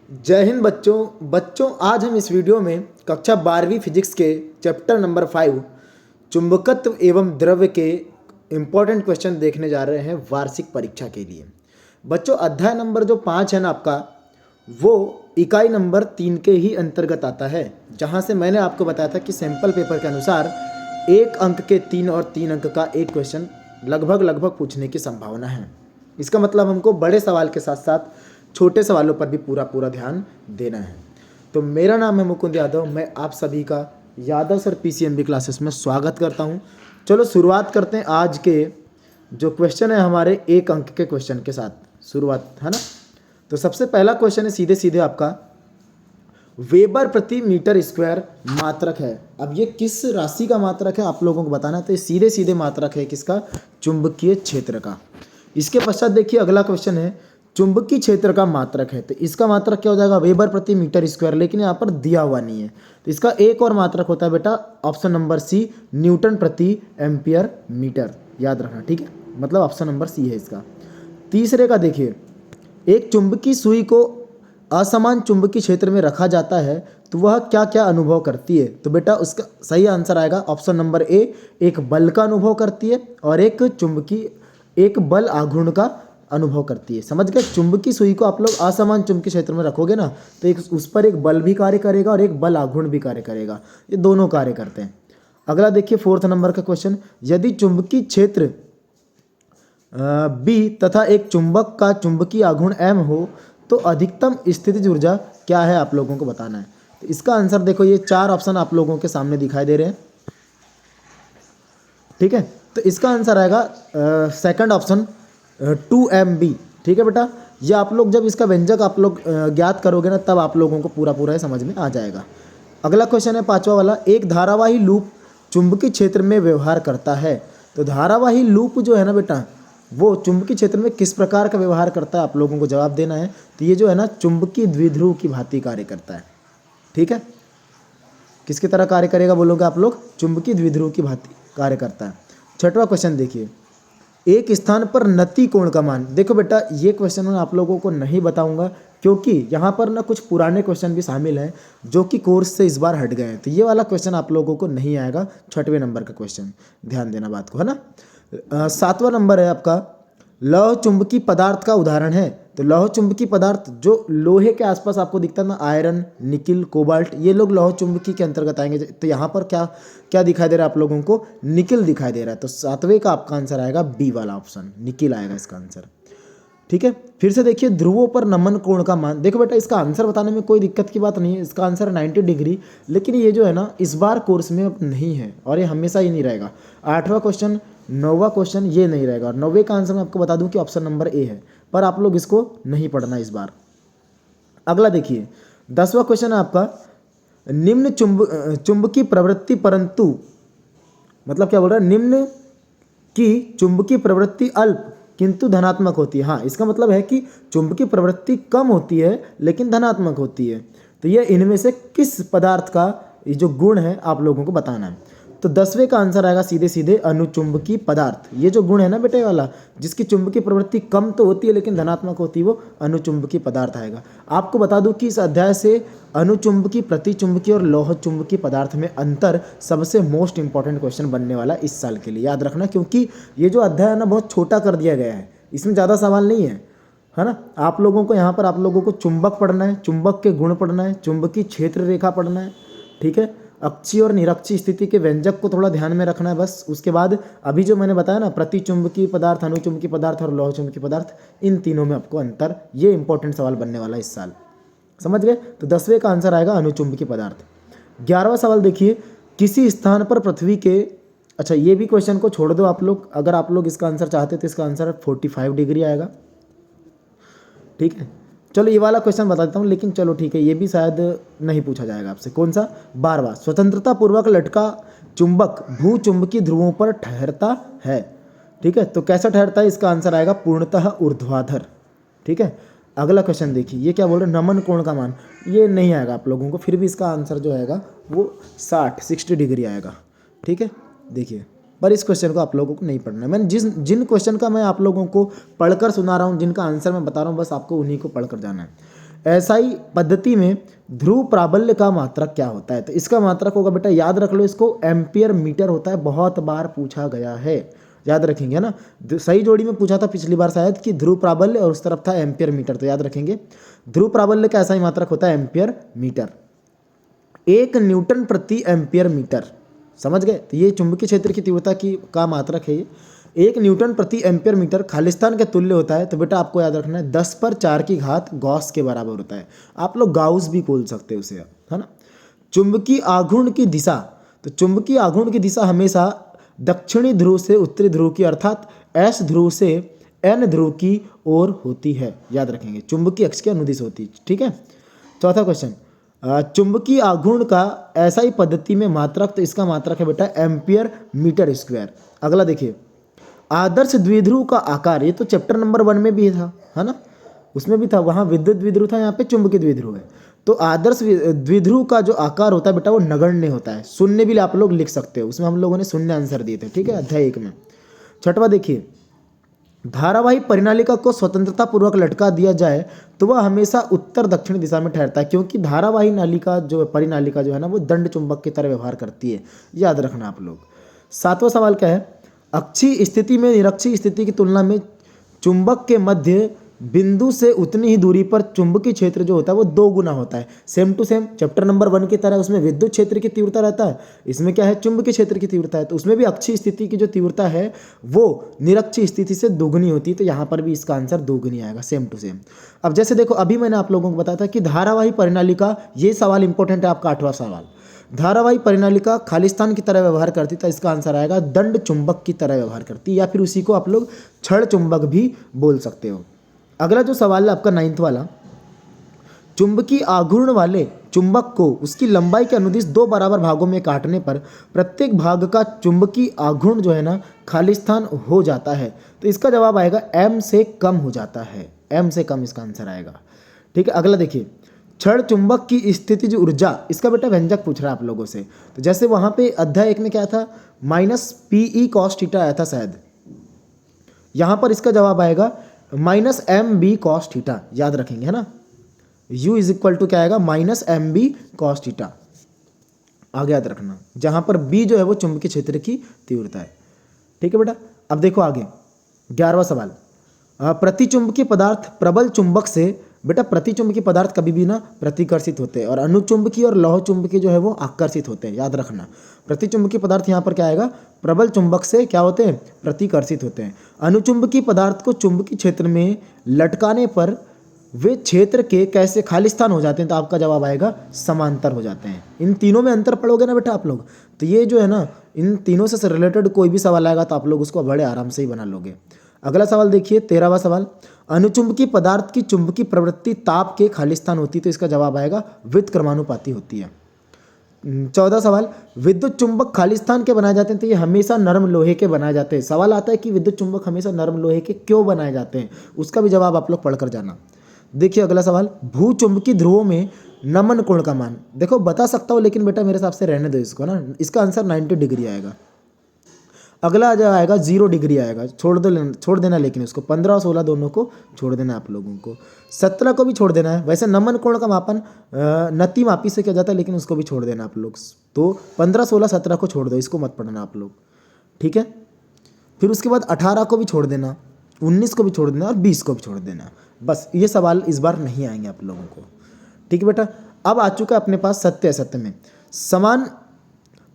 जय हिंद बच्चों आज हम इस वीडियो में कक्षा 12वीं फिजिक्स के चैप्टर नंबर 5 चुंबकत्व एवं द्रव्य के इम्पोर्टेंट क्वेश्चन देखने जा रहे हैं वार्षिक परीक्षा के लिए। बच्चों अध्याय नंबर जो 5 है ना आपका, वो इकाई नंबर 3 के ही अंतर्गत आता है, जहां से मैंने आपको बताया था कि सैंपल पेपर के अनुसार 1 अंक के 3 और 3 अंक का एक क्वेश्चन लगभग पूछने की संभावना है। इसका मतलब हमको बड़े सवाल के साथ साथ छोटे सवालों पर भी पूरा ध्यान देना है। तो मेरा नाम है मुकुंद यादव, मैं आप सभी का यादव सर पीसीएमबी क्लासेस में स्वागत करता हूं। चलो शुरुआत करते हैं आज के जो क्वेश्चन है हमारे 1 अंक के क्वेश्चन के साथ शुरुआत है ना। तो सबसे पहला क्वेश्चन है सीधे आपका, वेबर प्रति मीटर स्क्वायर मात्रक है। अब ये किस राशि का मात्रक है आप लोगों को बताना है। तो ये सीधे मात्रक है किसका, चुंबकीय क्षेत्र का। इसके पश्चात देखिए अगला क्वेश्चन है, चुंबकीय क्षेत्र का मात्रक है। तो इसका मात्रक क्या हो जाएगा, वेबर प्रति मीटर स्क्वायर, लेकिन यहाँ पर दिया हुआ नहीं है। तो इसका एक और मात्रक होता है बेटा, ऑप्शन नंबर सी, न्यूटन प्रति एम्पियर मीटर। याद रखना, ठीक है, मतलब ऑप्शन नंबर सी है इसका। तीसरे का देखिए, एक चुंबकीय सुई को असमान चुंबकीय क्षेत्र में रखा जाता है तो वह क्या क्या अनुभव करती है। तो बेटा उसका सही आंसर आएगा ऑप्शन नंबर ए, एक बल का अनुभव करती है और एक बल आघूर्ण का अनुभव करती है। समझ गए, चुंबकीय सुई को आप लोग असमान चुंबकीय क्षेत्र में रखोगे ना, तो उस पर एक बल भी कार्य करेगा और एक बल आघूर्ण भी कार्य करेगा, ये दोनों कार्य करते हैं। अगला देखिए 4th नंबर का क्वेश्चन, यदि चुंबकीय क्षेत्र बी तथा एक चुंबक का चुंबकीय आघूर्ण एम हो तो अधिकतम स्थितिज ऊर्जा क्या है, आप लोगों को बताना है। तो इसका आंसर देखो, ये 4 ऑप्शन आप लोगों के सामने दिखाई दे रहे हैं, ठीक है। तो इसका आंसर आएगा सेकंड ऑप्शन 2mb, ठीक है बेटा। ये आप लोग जब इसका व्यंजक आप लोग ज्ञात करोगे ना, तब आप लोगों को पूरा समझ में आ जाएगा। अगला क्वेश्चन है 5वां वाला, एक धारावाही लूप चुंबकीय क्षेत्र में व्यवहार करता है। तो धारावाही लूप जो है ना बेटा, वो चुंबकीय क्षेत्र में किस प्रकार का व्यवहार करता है, आप लोगों को जवाब देना है। तो ये जो है ना, चुंबकीय द्विध्रुव की भांति कार्य करता है, ठीक है। किसकी तरह कार्य करेगा बोलोगे आप लोग, चुंबकीय द्विध्रुव की भांति कार्य करता है। 6वां क्वेश्चन देखिए, एक स्थान पर नति कोण का मान। देखो बेटा ये क्वेश्चन मैं आप लोगों को नहीं बताऊंगा, क्योंकि यहाँ पर ना कुछ पुराने क्वेश्चन भी शामिल हैं जो कि कोर्स से इस बार हट गए हैं। तो ये वाला क्वेश्चन आप लोगों को नहीं आएगा, 6वें नंबर का क्वेश्चन, ध्यान देना बात को, है ना। 7वां नंबर है आपका, लौह चुंबकीय पदार्थ का उदाहरण है। तो लौह चुंबकीय पदार्थ जो लोहे के आसपास आपको दिखता है ना, आयरन, निकिल, कोबाल्ट, ये लोग लौह चुंबकीय के अंतर्गत आएंगे। तो यहाँ पर क्या क्या दिखाई दे रहा है आप लोगों को, निकिल दिखाई दे रहा है। तो 7वें का आपका आंसर आएगा बी वाला ऑप्शन, निकिल आएगा इसका आंसर, ठीक है। फिर से देखिए, ध्रुवों पर नमन कोण का मान। देखो बेटा इसका आंसर बताने में कोई दिक्कत की बात नहीं है, इसका आंसर है 90 डिग्री, लेकिन ये जो है ना इस बार कोर्स में अब नहीं है और ये हमेशा ही नहीं रहेगा। 8वां क्वेश्चन, 9वां क्वेश्चन ये नहीं रहेगा, और 9वें का आंसर मैं आपको बता दूं कि ऑप्शन नंबर ए है, पर आप लोग इसको नहीं पढ़ना इस बार। अगला देखिए 10वां क्वेश्चन है आपका, निम्न चुंबकीय प्रवृत्ति परंतु, मतलब क्या बोल रहा है, निम्न की चुंबकीय प्रवृत्ति अल्प किंतु धनात्मक होती है। हाँ, इसका मतलब है कि चुंबकीय प्रवृत्ति कम होती है लेकिन धनात्मक होती है। तो ये इनमें से किस पदार्थ का ये जो गुण है आप लोगों को बताना है। तो 10वें का आंसर आएगा सीधे अनुचुंबकीय पदार्थ। ये जो गुण है ना बेटे वाला, जिसकी चुंबकीय प्रवृत्ति कम तो होती है लेकिन धनात्मक होती है, वो अनुचुंबकीय पदार्थ आएगा। आपको बता दूं कि इस अध्याय से अनुचुंबकीय, प्रतिचुंबकीय और लौह चुंबकीय पदार्थ में अंतर सबसे मोस्ट इंपॉर्टेंट क्वेश्चन बनने वाला इस साल के लिए, याद रखना। क्योंकि ये जो अध्याय है ना बहुत छोटा कर दिया गया है, इसमें ज़्यादा सवाल नहीं है ना। आप लोगों को यहाँ पर आप लोगों को चुंबक पढ़ना है, चुंबक के गुण पढ़ना है, चुंबकीय क्षेत्र रेखा पढ़ना है, ठीक है। अक्षीय और निरक्षीय स्थिति के व्यंजक को थोड़ा ध्यान में रखना है बस। उसके बाद अभी जो मैंने बताया ना, प्रतिचुंबकीय पदार्थ, अनुचुंबकीय पदार्थ और लौह चुंबकीय पदार्थ, इन तीनों में आपको अंतर, ये इंपॉर्टेंट सवाल बनने वाला है इस साल, समझ गए। तो 10वें का आंसर आएगा अनुचुंबकीय पदार्थ। 11वां सवाल देखिए, किसी स्थान पर पृथ्वी के, अच्छा ये भी क्वेश्चन को छोड़ दो आप लोग, अगर आप लोग इसका आंसर चाहते तो इसका आंसर 45 डिग्री आएगा, ठीक है। चलो ये वाला क्वेश्चन बता देता हूँ, लेकिन चलो ठीक है, ये भी शायद नहीं पूछा जाएगा आपसे। कौन सा, 12वां, स्वतंत्रता पूर्वक लटका चुंबक भू चुंबकीय ध्रुवों पर ठहरता है, ठीक है। तो कैसा ठहरता है, इसका आंसर आएगा पूर्णतः ऊर्ध्वाधर, ठीक है। अगला क्वेश्चन देखिए, ये क्या बोल रहे हैं, नमन कोण का मान, ये नहीं आएगा आप लोगों को, फिर भी इसका आंसर जो आएगा वो 60 डिग्री आएगा, ठीक है। देखिए, पर इस क्वेश्चन को आप लोगों को नहीं पढ़ना है। मैंने जिन क्वेश्चन का मैं आप लोगों को पढ़कर सुना रहा हूँ, जिनका आंसर मैं बता रहा हूँ, बस आपको उन्हीं को पढ़कर जाना है। एसआई पद्धति में ध्रुव प्राबल्य का मात्रक क्या होता है? तो इसका मात्रक होगा बेटा, याद रख लो इसको, एम्पियर मीटर होता है। बहुत बार पूछा गया है, याद रखेंगे ना। सही जोड़ी में पूछा था पिछली बार शायद कि ध्रुव प्राबल्य और उस तरफ था एम्पियर मीटर, तो याद रखेंगे ध्रुव प्राबल्य का ऐसा ही मात्रक होता है एम्पियर मीटर। 1 न्यूटन प्रति एम्पियर मीटर, समझ गए? तो ये चुंबकीय क्षेत्र की तीव्रता की का मात्रक है। 1 न्यूटन प्रति एम्पियर मीटर खालिस्तान के तुल्य होता है। तो बेटा आपको याद रखना है 10⁴ गॉस के बराबर होता है। आप लोग गाउस भी बोल सकते हो उसे, है ना। चुंबकीय आघूर्ण की दिशा, तो चुंबकीय आघूर्ण की दिशा हमेशा दक्षिणी ध्रुव से उत्तरी ध्रुव की अर्थात एस ध्रुव से एन ध्रुव की ओर होती है, याद रखेंगे, चुंबकीय अक्ष के अनुदिश होती है। ठीक है। चौथा क्वेश्चन, चुंबकीय आघूर्ण का एसआई पद्धति में मात्रक, तो इसका मात्रक है बेटा एम्पियर मीटर स्क्वायर। अगला देखिए, आदर्श द्विध्रुव का आकार, ये तो चैप्टर नंबर 1 में भी था, है ना, उसमें भी था, वहाँ विद्युत द्विध्रुव था, यहाँ पे चुंबकीय द्विध्रुव है। तो आदर्श द्विध्रुव का जो आकार होता है बेटा वो नगण्य होता है। शून्य भी आप लोग लिख सकते हो, उसमें हम लोगों ने शून्य आंसर दिए थे। ठीक है, अध्याय 1 में। छठवां देखिए, धारावाही परिनालिका को स्वतंत्रता पूर्वक लटका दिया जाए तो वह हमेशा उत्तर दक्षिण दिशा में ठहरता है, क्योंकि धारावाही नालिका जो परिनालिका जो है ना वो दंड चुंबक की तरह व्यवहार करती है, याद रखना आप लोग। 7वां सवाल क्या है, अक्षीय स्थिति में निरक्षीय स्थिति की तुलना में चुंबक के मध्य बिंदु से उतनी ही दूरी पर चुंबकीय क्षेत्र जो होता है वो 2 गुना होता है। Same to same chapter number 1 की तरह उसमें विद्युत क्षेत्र की तीव्रता रहता है, इसमें क्या है चुंबकीय क्षेत्र की तीव्रता है। तो उसमें भी अक्षीय स्थिति की जो तीव्रता है वो निरक्षीय स्थिति से दोगुनी होती है, तो यहाँ पर भी इसका आंसर दोगुनी आएगा, सेम टू सेम। अब जैसे देखो, अभी मैंने आप लोगों को बताया था कि धारावाही परिनालिका, ये सवाल इंपॉर्टेंट है आपका 8वां सवाल, धारावाही परिनालिका खालिस्तान की तरह व्यवहार करती, तो इसका आंसर आएगा दंड चुंबक की तरह व्यवहार करती, या फिर उसी को आप लोग छड़ चुंबक भी बोल सकते हो। अगला जो सवाल है आपका 9वां वाला, चुंबकीय आघूर्ण वाले चुंबक को उसकी लंबाई के अनुदिश 2 बराबर भागों में काटने पर प्रत्येक भाग का चुंबकीय आघूर्ण जो है ना खालिस्तान हो जाता है, तो इसका जवाब आएगा m से कम हो जाता है, m से कम इसका आंसर आएगा। ठीक है। अगला देखिए, छड़ चुंबक की स्थितिज ऊर्जा, इसका बेटा व्यंजक पूछ रहा है आप लोगों से। तो जैसे वहाँ पे अध्याय 1 में क्या था, -PE cos थीटा आया था शायद, यहाँ पर इसका जवाब आएगा -MB cos थीटा, याद रखेंगे, है ना। U = क्या आएगा, -MB cos थीटा, आगे याद रखना, जहाँ पर B जो है वो चुंबकीय क्षेत्र की तीव्रता है। ठीक है बेटा। अब देखो आगे 11वां सवाल, प्रतिचुंबकीय पदार्थ प्रबल चुंबक से, बेटा प्रतिचुंबकीय पदार्थ कभी भी ना प्रतिकर्षित होते हैं, और अनुचुंबकीय और लौह चुंबकीय जो है वो आकर्षित होते हैं, याद रखना। प्रतिचुंबकीय पदार्थ यहाँ पर क्या आएगा, प्रबल चुंबक से क्या होते हैं, प्रतिकर्षित होते हैं। अनुचुंबकीय पदार्थ को चुंबकीय क्षेत्र में लटकाने पर वे क्षेत्र के कैसे खालिस्तान हो जाते हैं, तो आपका जवाब आएगा समांतर हो जाते हैं। इन तीनों में अंतर पढ़ोगे ना बेटा आप लोग, तो ये जो है ना इन तीनों से रिलेटेड कोई भी सवाल आएगा तो आप लोग उसको बड़े आराम से ही बना लोगे। अगला सवाल देखिए 13वां सवाल, अनुचुंबकीय पदार्थ की चुंबकीय प्रवृत्ति ताप के खालिस्तान होती है, तो इसका जवाब आएगा व्युत्क्रमानुपाती होती है। 14वां सवाल, विद्युत चुंबक खालिस्तान के बनाए जाते हैं, तो ये हमेशा नरम लोहे के बनाए जाते हैं। सवाल आता है कि विद्युत चुंबक हमेशा नरम लोहे के क्यों बनाए जाते हैं, उसका भी जवाब आप लोग पढ़कर जाना। देखिए अगला सवाल, भूचुंबकीय ध्रुवों में नमन कोण का मान, देखो बता सकता हूँ लेकिन बेटा मेरे हिसाब से रहने दो इसको ना, इसका आंसर 90 डिग्री आएगा। अगला जो आएगा 0 डिग्री आएगा, छोड़ देना, लेकिन उसको 15 और 16 दोनों को छोड़ देना आप लोगों को, 17 को भी छोड़ देना है। वैसे नमन कोण का मापन नति मापी से किया जाता है, लेकिन उसको भी छोड़ देना आप लोग, तो 15, 16, 17 को छोड़ दो, इसको मत पढ़ना आप लोग। ठीक है। फिर उसके बाद 18 को भी छोड़ देना, 19 को भी छोड़ देना और 20 को भी छोड़ देना। बस ये सवाल इस बार नहीं आएंगे आप लोगों को। ठीक है बेटा। अब आ चुका है अपने पास सत्य असत्य में। समान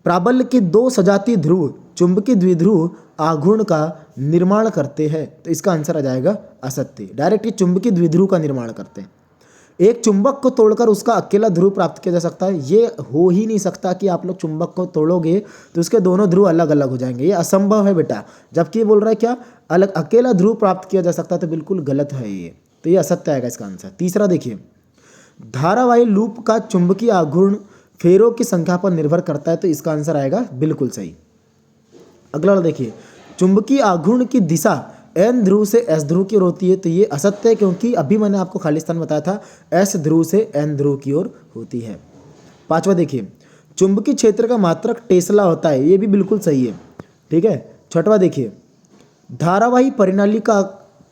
प्राबल्य के 2 सजातीय ध्रुव चुंबकीय द्विध्रुव आघूर्ण का निर्माण करते हैं, तो इसका आंसर आ जाएगा असत्य। डायरेक्ट चुंबकीय द्विध्रुव का निर्माण करते हैं। एक चुंबक को तोड़कर उसका अकेला ध्रुव प्राप्त किया जा सकता है, ये हो ही नहीं सकता कि आप लोग चुंबक को तोड़ोगे तो उसके दोनों ध्रुव अलग अलग हो जाएंगे, ये असंभव है बेटा। जबकि ये बोल रहा है क्या, अलग अकेला ध्रुव प्राप्त किया जा सकता है, तो बिल्कुल गलत है ये, तो ये असत्य आएगा इसका आंसर। तीसरा देखिए, धारावाही लूप का चुंबकीय आघूर्ण फेरों की संख्या पर निर्भर करता है, तो इसका आंसर आएगा बिल्कुल सही। अगला देखिए, चुंबकीय आघूर्ण की दिशा एन ध्रुव से एस ध्रुव की ओर होती है, तो ये असत्य है, क्योंकि अभी मैंने आपको खालिस्तान बताया था एस ध्रुव से एन ध्रुव की ओर होती है। 5वां देखिए, चुंबकीय क्षेत्र का मात्रक टेस्ला होता है, ये भी बिल्कुल सही है। ठीक है। 6वां देखिए, धारावाही परिनाली का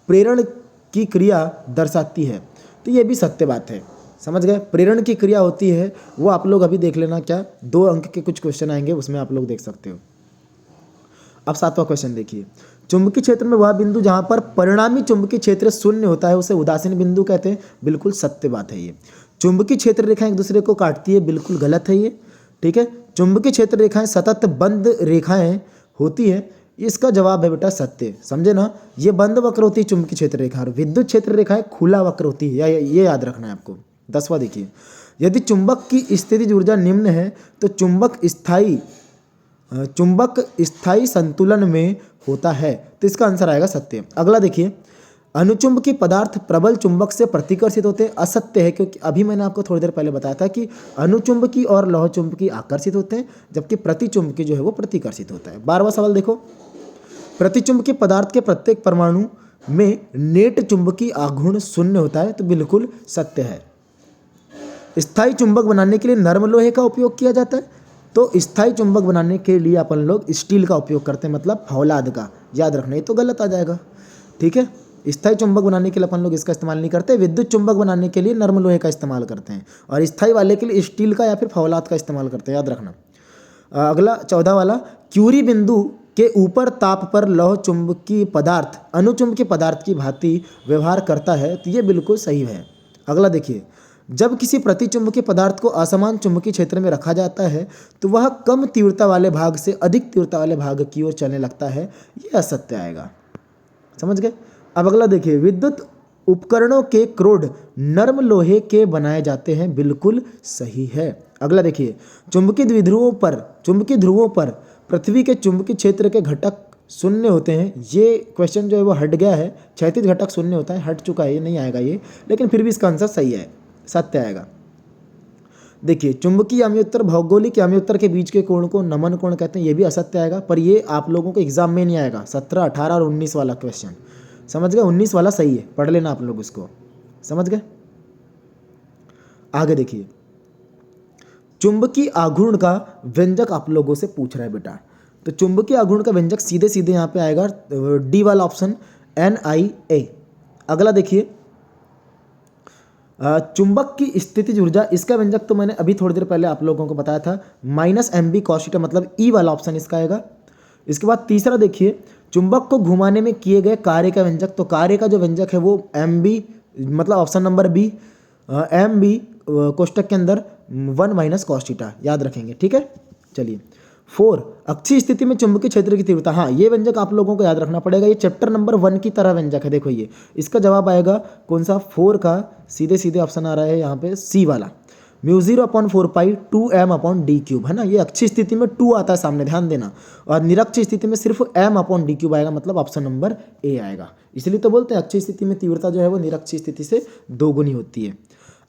प्रेरण की क्रिया दर्शाती है, तो ये भी सत्य बात है। समझ गए? प्रेरण की क्रिया होती है वो आप लोग अभी देख लेना, क्या 2 अंक के कुछ क्वेश्चन आएंगे उसमें आप लोग देख सकते हो। अब 7वां क्वेश्चन देखिए, चुंबकीय क्षेत्र में वह बिंदु जहां पर परिणामी चुंबकीय क्षेत्र शून्य होता है उसे उदासीन बिंदु कहते हैं। बिल्कुल सत्य बात है ये। चुंबकीय क्षेत्र रेखाएं एक दूसरे को काटती है, बिल्कुल गलत है ये। ठीक है, चुंबकीय क्षेत्र रेखाएं सतत बंद रेखाएं होती है, इसका जवाब है बेटा सत्य। समझे ना? ये बंद वक्र होती है चुंबकीय क्षेत्र रेखा, और विद्युत क्षेत्र रेखाएं खुला वक्र होती है, ये याद रखना है आपको। 10वां देखिए, यदि चुंबक की स्थितिज ऊर्जा निम्न है तो चुंबक स्थायी संतुलन में होता है, तो इसका आंसर आएगा सत्य। अगला देखिए, अनुचुंबकीय पदार्थ प्रबल चुंबक से प्रतिकर्षित होते हैं। असत्य है, क्योंकि अभी मैंने आपको थोड़ी देर पहले बताया था कि अनुचुंबकीय और लौह चुंबकीय आकर्षित होते हैं, जबकि प्रतिचुंबकीय जो है वो प्रतिकर्षित होता है। 12वां सवाल देखो, प्रतिचुंबकीय पदार्थ के प्रत्येक परमाणु में नेट चुंबकीय आघूर्ण शून्य होता है, तो बिल्कुल सत्य है। स्थायी चुंबक बनाने के लिए नर्म लोहे का उपयोग किया जाता है, तो स्थायी चुंबक बनाने के लिए अपन लोग स्टील का उपयोग करते हैं, मतलब फौलाद का। याद रखना, ये तो गलत आ जाएगा। ठीक है, स्थायी चुंबक बनाने के लिए अपन लोग इसका इस्तेमाल नहीं करते, विद्युत चुंबक बनाने के लिए नर्म लोहे का इस्तेमाल करते हैं, और स्थायी वाले के लिए स्टील का या फिर फौलाद का इस्तेमाल करते हैं, याद रखना। अगला 14 वाला, क्यूरी बिंदु के ऊपर ताप पर लौह चुंबकीय पदार्थ अनुचुंबकीय पदार्थ की भांति व्यवहार करता है, तो ये बिल्कुल सही है। अगला देखिए, जब किसी प्रतिचुंबकीय पदार्थ को असमान चुंबकीय क्षेत्र में रखा जाता है तो वह कम तीव्रता वाले भाग से अधिक तीव्रता वाले भाग की ओर चलने लगता है, ये असत्य आएगा। समझ गए? अब अगला देखिए, विद्युत उपकरणों के क्रोड नर्म लोहे के बनाए जाते हैं, बिल्कुल सही है। अगला देखिए, चुंबकीय ध्रुवों पर पृथ्वी के चुंबकीय क्षेत्र के घटक शून्य होते हैं। ये क्वेश्चन जो है वो हट गया है, क्षैतिज घटक शून्य होता है, हट चुका है, ये नहीं आएगा ये, लेकिन फिर भी इसका आंसर सही है, सत्य आएगा। देखिए, चुंबकीय अम्योत्तर भौगोलिक अम्योत्तर के बीच के कोण को नमन कोण कहते हैं, ये भी असत्य आएगा, पर ये आप लोगों को एग्जाम में नहीं आएगा। 17, 18 और 19 वाला क्वेश्चन, समझ गए? 19 वाला सही है, पढ़ लेना आप लोग उसको। समझ गए? आगे देखिए, चुंबकीय आघूर्ण का व्यंजक आप लोगों से पूछ रहा है बेटा, तो चुंबकीय आघूर्ण का व्यंजक सीधे सीधे यहाँ पे आएगा, डी वाला ऑप्शन, NiA। अगला देखिए, चुंबक की स्थितिज ऊर्जा, इसका व्यंजक तो मैंने अभी थोड़ी देर पहले आप लोगों को बताया था, -mb cos थीटा, मतलब ई वाला ऑप्शन इसका आएगा। इसके बाद तीसरा देखिए, चुंबक को घुमाने में किए गए कार्य का व्यंजक, तो कार्य का जो व्यंजक है वो mb, मतलब ऑप्शन नंबर बी, mb कोष्टक के अंदर 1 - cos थीटा, याद रखेंगे। ठीक है, चलिए। 4, अक्षीय स्थिति में चुंबकीय क्षेत्र की तीव्रता, हाँ ये व्यंजक आप लोगों को याद रखना पड़ेगा, ये चैप्टर नंबर 1 की तरह व्यंजक है। देखो ये, इसका जवाब आएगा कौन सा? 4 का सीधे सीधे ऑप्शन आ रहा है यहाँ पे, सी वाला, μ0/4π 2m/d3 है ना। ये अक्षीय स्थिति में 2 आता है सामने, ध्यान देना, और निरक्षीय स्थिति में सिर्फ m/d3 आएगा, मतलब ऑप्शन नंबर ए आएगा। इसलिए तो बोलते हैं अक्षीय स्थिति में तीव्रता जो है वो निरक्षीय स्थिति से 2 गुनी होती है।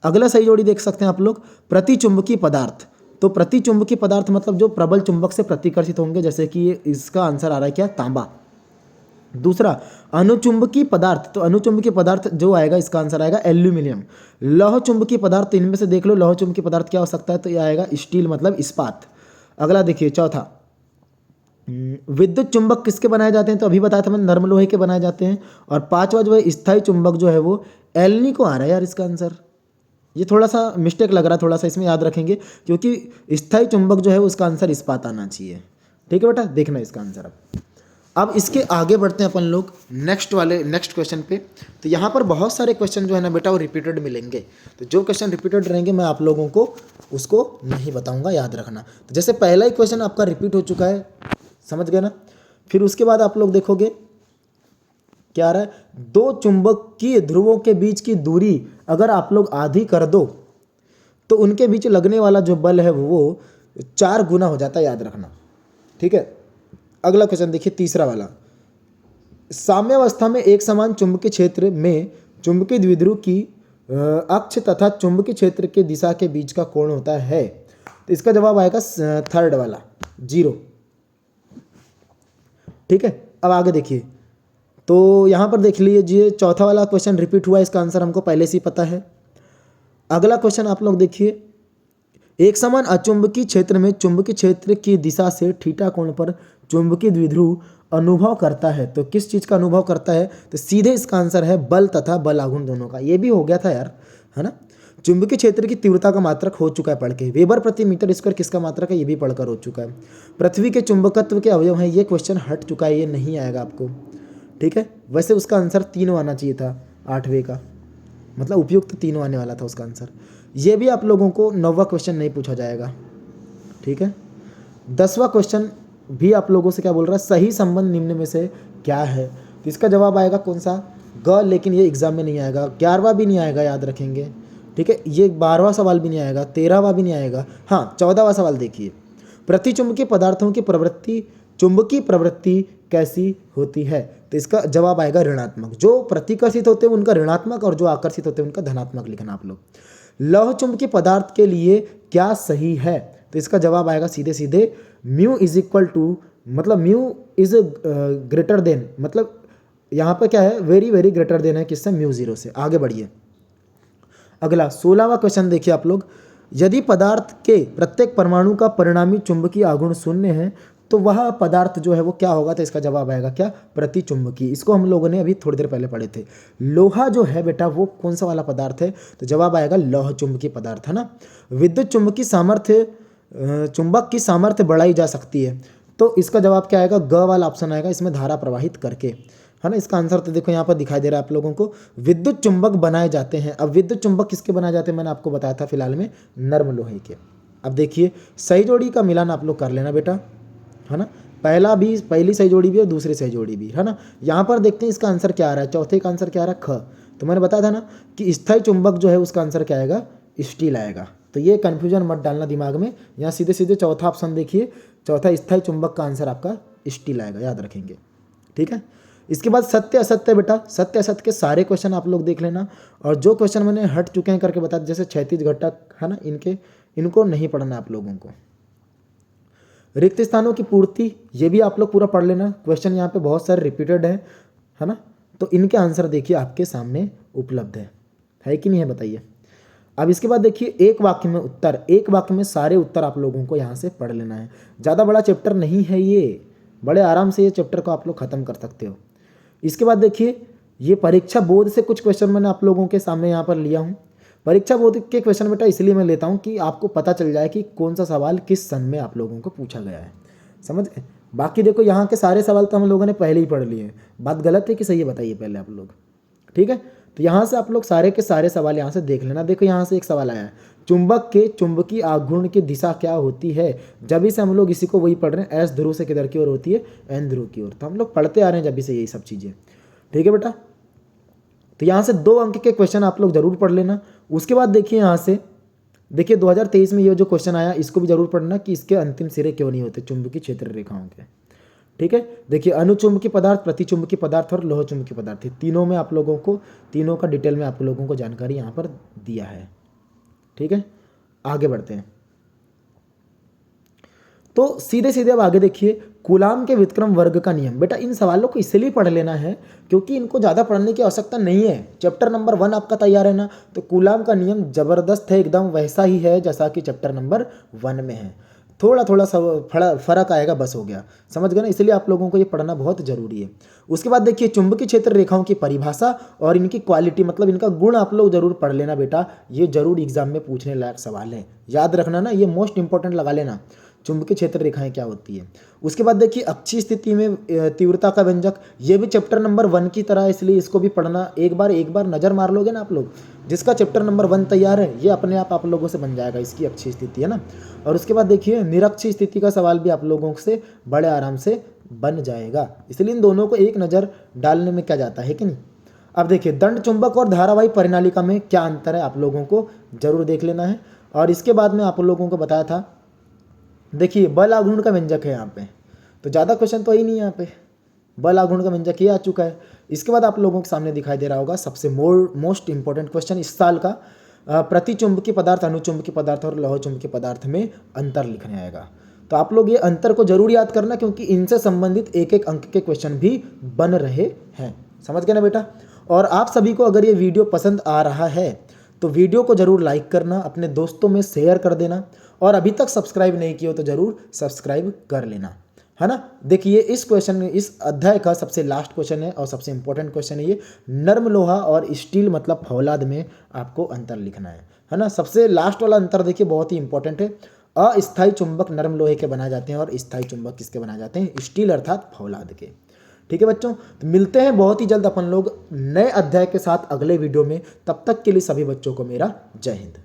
अगला सही जोड़ी देख सकते हैं आप लोग, प्रतिचुंबकीय पदार्थ, तो प्रतिचुंबकीय पदार्थ मतलब जो प्रबल चुंबक से प्रतिकर्षित होंगे, जैसे कि इसका आंसर आ रहा है क्या? तांबा। दूसरा, अनुचुंबकीय पदार्थ, तो अनुचुंबकीय पदार्थ जो आएगा इसका आंसर आएगा एल्यूमिनियम। लौह चुंबकीय पदार्थ, तो इनमें से देख लो लौह चुंबकीय पदार्थ क्या हो सकता है, तो ये आएगा स्टील, मतलब इस्पात। अगला देखिए, चौथा, विद्युत चुंबक किसके बनाए जाते हैं, तो अभी बताया था मैंने, नर्म लोहे के बनाए जाते हैं। और 5वां जो है स्थायी चुंबक जो है वो एल्नी को आ रहा है यार इसका आंसर, ये थोड़ा सा मिस्टेक लग रहा है, थोड़ा सा इसमें याद रखेंगे, क्योंकि स्थायी चुंबक जो है उसका आंसर इस्पात आना चाहिए। ठीक है बेटा, देखना इसका आंसर। अब इसके आगे बढ़ते हैं अपन लोग नेक्स्ट क्वेश्चन पे। तो यहाँ पर बहुत सारे क्वेश्चन जो है ना बेटा वो रिपीटेड मिलेंगे, तो जो क्वेश्चन रिपीटेड रहेंगे मैं आप लोगों को उसको नहीं बताऊंगा, याद रखना। तो जैसे पहला ही क्वेश्चन आपका रिपीट हो चुका है, समझ गए ना। फिर उसके बाद आप लोग देखोगे क्या आ रहा है, 2 चुंबकीय ध्रुवों के बीच की दूरी अगर आप लोग आधी कर दो तो उनके बीच लगने वाला जो बल है वो 4 गुना हो जाता है, याद रखना। ठीक है, अगला क्वेश्चन देखिए, तीसरा वाला, साम्यावस्था में एक समान चुंबकीय क्षेत्र में चुंबकीय द्विध्रुव की अक्ष तथा चुंबकीय क्षेत्र के दिशा के बीच का कोण होता है, तो इसका जवाब आएगा 3rd वाला, 0। ठीक है, अब आगे देखिए, तो यहाँ पर देख लीजिए, चौथा वाला क्वेश्चन रिपीट हुआ, इसका आंसर हमको पहले से ही पता है। अगला क्वेश्चन आप लोग देखिए, एक समान अचुंबकीय क्षेत्र में चुंबकीय क्षेत्र की दिशा से थीटा कोण पर चुंबकीय द्विध्रुव अनुभव करता है। तो किस चीज़ का अनुभव करता है? तो सीधे इसका आंसर है बल तथा बल आघूर्ण दोनों का। ये भी हो गया था यार, है ना। चुंबकीय क्षेत्र की तीव्रता का मात्रक हो चुका है पढ़ के। वेबर प्रति मीटर स्क्वायर किसका मात्रक है? ये भी पढ़कर हो चुका है। पृथ्वी के चुंबकत्व के अवयव हैं, ये क्वेश्चन हट चुका है, ये नहीं आएगा आपको, ठीक है। वैसे उसका आंसर तीनों आना चाहिए था 8वें का, मतलब उपयुक्त तीनों आने वाला था उसका आंसर। ये भी आप लोगों को 9वां क्वेश्चन नहीं पूछा जाएगा, ठीक है। 10वां क्वेश्चन भी आप लोगों से क्या बोल रहा है? सही संबंध निम्न में से क्या है? तो इसका जवाब आएगा कौन सा? ग, लेकिन ये एग्जाम में नहीं आएगा। 11वां भी नहीं आएगा, याद रखेंगे, ठीक है। ये 12वां सवाल भी नहीं आएगा, 13वां भी नहीं आएगा। हाँ, 14वां सवाल देखिए, प्रतिचुंबकीय पदार्थों की प्रवृत्ति, चुंबकीय प्रवृत्ति कैसी होती है? तो इसका जवाब आएगा ऋणात्मक। जो प्रतिकर्षित होते हैं उनका ऋणात्मक और जो आकर्षित होते हैं उनका धनात्मक लिखना आप लोग। लौह चुंबकीय पदार्थ के लिए क्या सही है? तो इसका जवाब आएगा सीधे सीधे म्यू इज इक्वल टू, मतलब म्यू इज ग्रेटर देन, मतलब यहाँ पर क्या है? वेरी वेरी ग्रेटर देन है किससे? म्यू 0 से। आगे बढ़िए। अगला 16वां क्वेश्चन देखिए आप लोग, यदि पदार्थ के प्रत्येक परमाणु का परिणामी चुंबकीय आघूर्ण 0 है तो वह पदार्थ जो है वो क्या होगा? तो इसका जवाब आएगा क्या? प्रतिचुंबकीय। इसको हम लोगों ने अभी थोड़ी देर पहले पढ़े थे। लोहा जो है बेटा वो कौन सा वाला पदार्थ है? तो जवाब आएगा लौह चुंबकीय पदार्थ, है ना। विद्युत चुंबकीय सामर्थ्य, चुंबक की सामर्थ्य बढ़ाई जा सकती है, तो इसका जवाब क्या आएगा? ग वाला ऑप्शन आएगा, इसमें धारा प्रवाहित करके, है ना। इसका आंसर तो देखो यहाँ पर दिखाई दे रहा है आप लोगों को, विद्युत चुंबक बनाए जाते हैं। अब विद्युत चुंबक किसके बनाए जाते हैं? मैंने आपको बताया था फिलहाल में, नर्म लोहे के। अब देखिए सही जोड़ी का मिलान आप लोग कर लेना बेटा, है ना। पहली सही जोड़ी भी और दूसरी सही जोड़ी भी, है ना। यहाँ पर देखते हैं इसका आंसर क्या आ रहा है। चौथे का आंसर क्या आ रहा है? ख। तो मैंने बताया था ना कि स्थायी चुंबक जो है उसका आंसर क्या आएगा? स्टील आएगा। तो ये कन्फ्यूजन मत डालना दिमाग में, यहाँ सीधे सीधे चौथा ऑप्शन देखिए, चौथा स्थायी चुंबक का आंसर आपका स्टील आएगा, याद रखेंगे, ठीक है। इसके बाद सत्य असत्य बेटा, सत्य असत्य के सारे क्वेश्चन आप लोग देख लेना, और जो क्वेश्चन मैंने हट चुके हैं करके बता, जैसे क्षैतिज घटक, है ना, इनको नहीं पढ़ना आप लोगों को। रिक्त स्थानों की पूर्ति, ये भी आप लोग पूरा पढ़ लेना, क्वेश्चन यहाँ पे बहुत सारे रिपीटेड है ना। तो इनके आंसर देखिए आपके सामने उपलब्ध है कि नहीं है, बताइए। अब इसके बाद देखिए एक वाक्य में उत्तर, एक वाक्य में सारे उत्तर आप लोगों को यहाँ से पढ़ लेना है। ज़्यादा बड़ा चैप्टर नहीं है ये, बड़े आराम से ये चैप्टर को आप लोग खत्म कर सकते हो। इसके बाद देखिए ये परीक्षा बोर्ड से कुछ क्वेश्चन मैंने आप लोगों के सामने यहाँ पर लिया हूँ। परीक्षा बोर्ड के क्वेश्चन बेटा इसलिए मैं लेता हूँ कि आपको पता चल जाए कि कौन सा सवाल किस सन में आप लोगों को पूछा गया है, समझ गए। बाकी देखो यहाँ के सारे सवाल तो हम लोगों ने पहले ही पढ़ लिए हैं, बात गलत है कि सही है बताइए पहले आप लोग, ठीक है। तो यहाँ से आप लोग सारे के सारे सवाल यहाँ से देख लेना। देखो यहाँ से एक सवाल आया है, चुंबक के चुंबकीय आघूर्ण की दिशा क्या होती है? जब से हम लोग इसी को वही पढ़ रहे हैं, एस ध्रुव से किधर की ओर होती है? एन ध्रुव की ओर। तो हम लोग पढ़ते आ रहे हैं जब से यही सब चीज़ें, ठीक है बेटा। तो यहाँ से 2 अंक के क्वेश्चन आप लोग जरूर पढ़ लेना। उसके बाद देखिए यहाँ से देखिए 2023 में ये जो क्वेश्चन आया इसको भी जरूर पढ़ना कि इसके अंतिम सिरे क्यों नहीं होते चुंबकीय क्षेत्र रेखाओं के, ठीक है। देखिए अनुचुंबकीय पदार्थ, प्रतिचुंबकीय पदार्थ और लोह चुंबकीय पदार्थ, तीनों में आप लोगों को, तीनों का डिटेल में आप लोगों को जानकारी यहाँ पर दिया है, ठीक है। आगे बढ़ते हैं तो सीधे सीधे अब आगे देखिए, कूलाम के व्युत्क्रम वर्ग का नियम। बेटा इन सवालों को इसलिए पढ़ लेना है क्योंकि इनको ज़्यादा पढ़ने की आवश्यकता नहीं है। चैप्टर नंबर 1 आपका तैयार है ना, तो कूलाम का नियम जबरदस्त है, एकदम वैसा ही है जैसा कि चैप्टर नंबर 1 में है। थोड़ा थोड़ा सा फर्क आएगा, बस हो गया, समझ गए ना। इसलिए आप लोगों को ये पढ़ना बहुत जरूरी है। उसके बाद देखिए चुंबकीय क्षेत्र रेखाओं की परिभाषा और इनकी क्वालिटी, मतलब इनका गुण आप लोग जरूर पढ़ लेना बेटा, ये जरूर एग्जाम में पूछने लायक सवाल है, याद रखना ना, ये मोस्ट इंपॉर्टेंट लगा लेना, चुंबकीय क्षेत्र रेखाएं क्या होती है। उसके बाद देखिए अक्षीय स्थिति में तीव्रता का व्यंजक, ये भी चैप्टर नंबर 1 की तरह, इसलिए इसको भी पढ़ना। एक बार नज़र मार लोगे ना आप लोग, जिसका चैप्टर नंबर 1 तैयार है ये अपने आप लोगों से बन जाएगा, इसकी अक्षीय स्थिति, है ना। और उसके बाद देखिए निरक्षीय स्थिति का सवाल भी आप लोगों से बड़े आराम से बन जाएगा, इसलिए इन दोनों को एक नज़र डालने में क्या जाता है कि नहीं। अब देखिए दंड चुंबक और धारावाही परिनालिका में क्या अंतर है, आप लोगों को जरूर देख लेना है। और इसके बाद में आप लोगों को बताया था, देखिए बल आघूर्ण का व्यंजक है यहाँ पे, तो ज़्यादा क्वेश्चन तो ही नहीं है यहाँ पे, बल आघूर्ण का व्यंजक ये आ चुका है। इसके बाद आप लोगों के सामने दिखाई दे रहा होगा सबसे मोस्ट इंपॉर्टेंट क्वेश्चन इस साल का, प्रतिचुंबकीय पदार्थ, अनुचुंबकीय पदार्थ और लौह चुंबकीय पदार्थ में अंतर लिखने आएगा। तो आप लोग ये अंतर को जरूर याद करना क्योंकि इनसे संबंधित एक एक अंक के क्वेश्चन भी बन रहे हैं, समझ गए ना बेटा। और आप सभी को अगर ये वीडियो पसंद आ रहा है तो वीडियो को जरूर लाइक करना, अपने दोस्तों में शेयर कर देना, और अभी तक सब्सक्राइब नहीं किया हो तो ज़रूर सब्सक्राइब कर लेना, है ना। देखिए इस क्वेश्चन, इस अध्याय का सबसे लास्ट क्वेश्चन है और सबसे इंपॉर्टेंट क्वेश्चन है ये। नर्म लोहा और स्टील मतलब फौलाद में आपको अंतर लिखना है ना। सबसे लास्ट वाला अंतर देखिए बहुत ही इंपॉर्टेंट है। अस्थायी चुंबक नर्म लोहे के बनाए जाते हैं और स्थायी चुंबक किसके बनाए जाते हैं, स्टील अर्थात फौलाद के। ठीक है बच्चों, तो मिलते हैं बहुत ही जल्द अपन लोग नए अध्याय के साथ अगले वीडियो में। तब तक के लिए सभी बच्चों को मेरा जय हिंद।